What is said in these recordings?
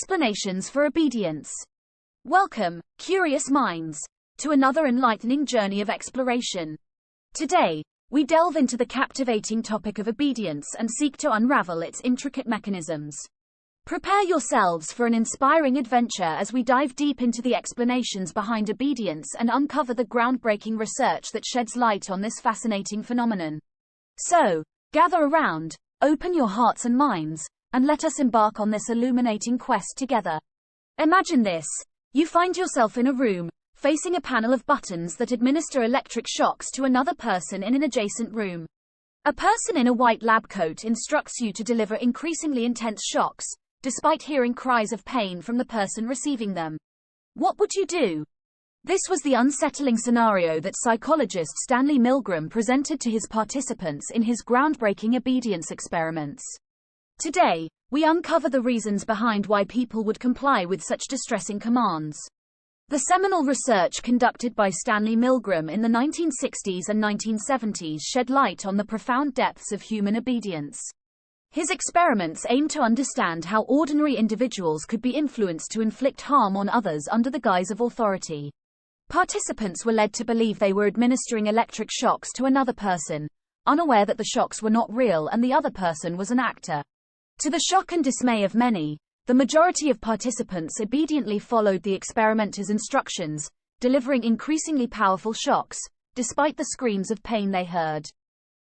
Explanations for obedience. Welcome, curious minds, to another enlightening journey of exploration. Today, we delve into the captivating topic of obedience and seek to unravel its intricate mechanisms. Prepare yourselves for an inspiring adventure as we dive deep into the explanations behind obedience and uncover the groundbreaking research that sheds light on this fascinating phenomenon. So, gather around, open your hearts and minds, and let us embark on this illuminating quest together. Imagine this. You find yourself in a room, facing a panel of buttons that administer electric shocks to another person in an adjacent room. A person in a white lab coat instructs you to deliver increasingly intense shocks, despite hearing cries of pain from the person receiving them. What would you do? This was the unsettling scenario that psychologist Stanley Milgram presented to his participants in his groundbreaking obedience experiments. Today, we uncover the reasons behind why people would comply with such distressing commands. The seminal research conducted by Stanley Milgram in the 1960s and 1970s shed light on the profound depths of human obedience. His experiments aimed to understand how ordinary individuals could be influenced to inflict harm on others under the guise of authority. Participants were led to believe they were administering electric shocks to another person, unaware that the shocks were not real and the other person was an actor. To the shock and dismay of many, the majority of participants obediently followed the experimenter's instructions, delivering increasingly powerful shocks, despite the screams of pain they heard.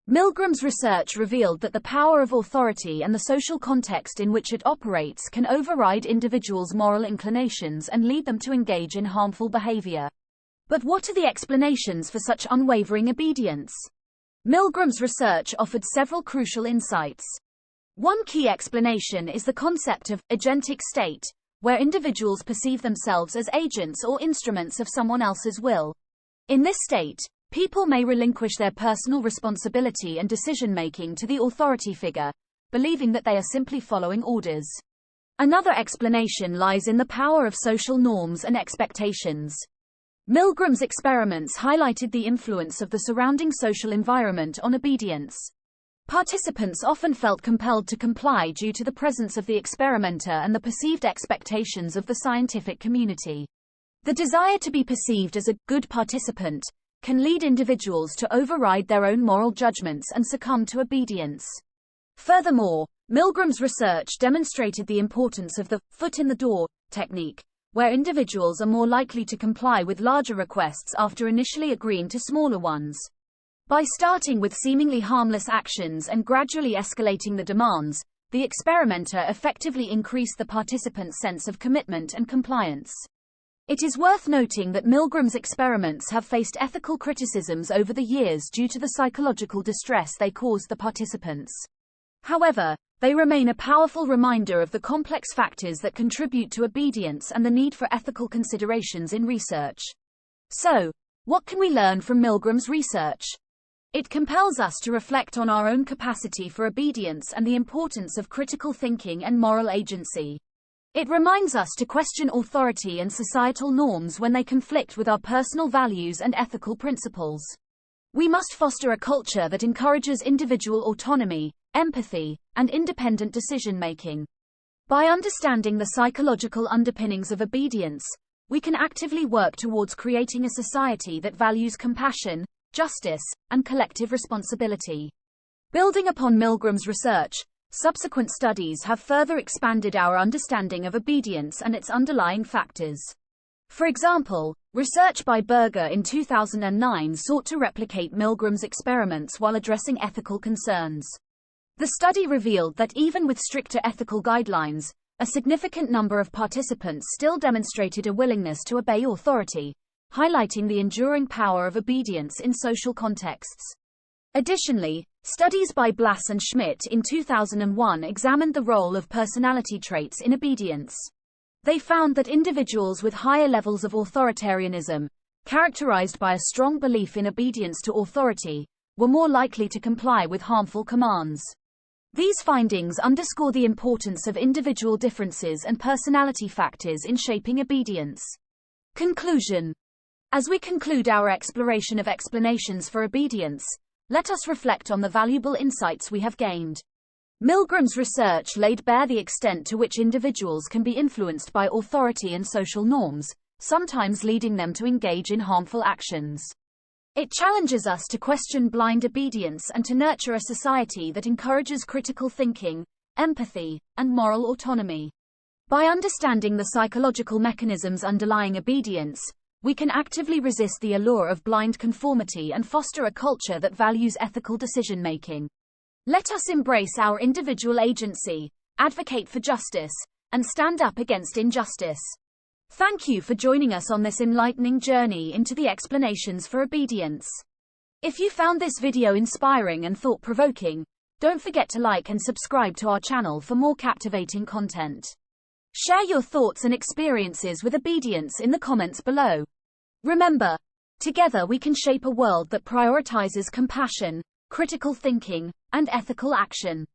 Milgram's research revealed that the power of authority and the social context in which it operates can override individuals' moral inclinations and lead them to engage in harmful behavior. But what are the explanations for such unwavering obedience? Milgram's research offered several crucial insights. One key explanation is the concept of agentic state, where individuals perceive themselves as agents or instruments of someone else's will. In this state, people may relinquish their personal responsibility and decision-making to the authority figure, believing that they are simply following orders. Another explanation lies in the power of social norms and expectations. Milgram's experiments highlighted the influence of the surrounding social environment on obedience. Participants often felt compelled to comply due to the presence of the experimenter and the perceived expectations of the scientific community. The desire to be perceived as a good participant can lead individuals to override their own moral judgments and succumb to obedience. Furthermore, Milgram's research demonstrated the importance of the foot in the door technique, where individuals are more likely to comply with larger requests after initially agreeing to smaller ones. By starting with seemingly harmless actions and gradually escalating the demands, the experimenter effectively increased the participants' sense of commitment and compliance. It is worth noting that Milgram's experiments have faced ethical criticisms over the years due to the psychological distress they caused the participants. However, they remain a powerful reminder of the complex factors that contribute to obedience and the need for ethical considerations in research. So, what can we learn from Milgram's research? It compels us to reflect on our own capacity for obedience and the importance of critical thinking and moral agency. It reminds us to question authority and societal norms when they conflict with our personal values and ethical principles. We must foster a culture that encourages individual autonomy, empathy, and independent decision-making. By understanding the psychological underpinnings of obedience, we can actively work towards creating a society that values compassion, justice, and collective responsibility. Building upon Milgram's research, subsequent studies have further expanded our understanding of obedience and its underlying factors. For example, research by Berger in 2009 sought to replicate Milgram's experiments while addressing ethical concerns. The study revealed that even with stricter ethical guidelines, a significant number of participants still demonstrated a willingness to obey authority, highlighting the enduring power of obedience in social contexts. Additionally, studies by Blass and Schmidt in 2001 examined the role of personality traits in obedience. They found that individuals with higher levels of authoritarianism, characterized by a strong belief in obedience to authority, were more likely to comply with harmful commands. These findings underscore the importance of individual differences and personality factors in shaping obedience. Conclusion. As we conclude our exploration of explanations for obedience, let us reflect on the valuable insights we have gained. Milgram's research laid bare the extent to which individuals can be influenced by authority and social norms, sometimes leading them to engage in harmful actions. It challenges us to question blind obedience and to nurture a society that encourages critical thinking, empathy, and moral autonomy. By understanding the psychological mechanisms underlying obedience, we can actively resist the allure of blind conformity and foster a culture that values ethical decision-making. Let us embrace our individual agency, advocate for justice, and stand up against injustice. Thank you for joining us on this enlightening journey into the explanations for obedience. If you found this video inspiring and thought-provoking, don't forget to like and subscribe to our channel for more captivating content. Share your thoughts and experiences with obedience in the comments below. Remember, together we can shape a world that prioritizes compassion, critical thinking, and ethical action.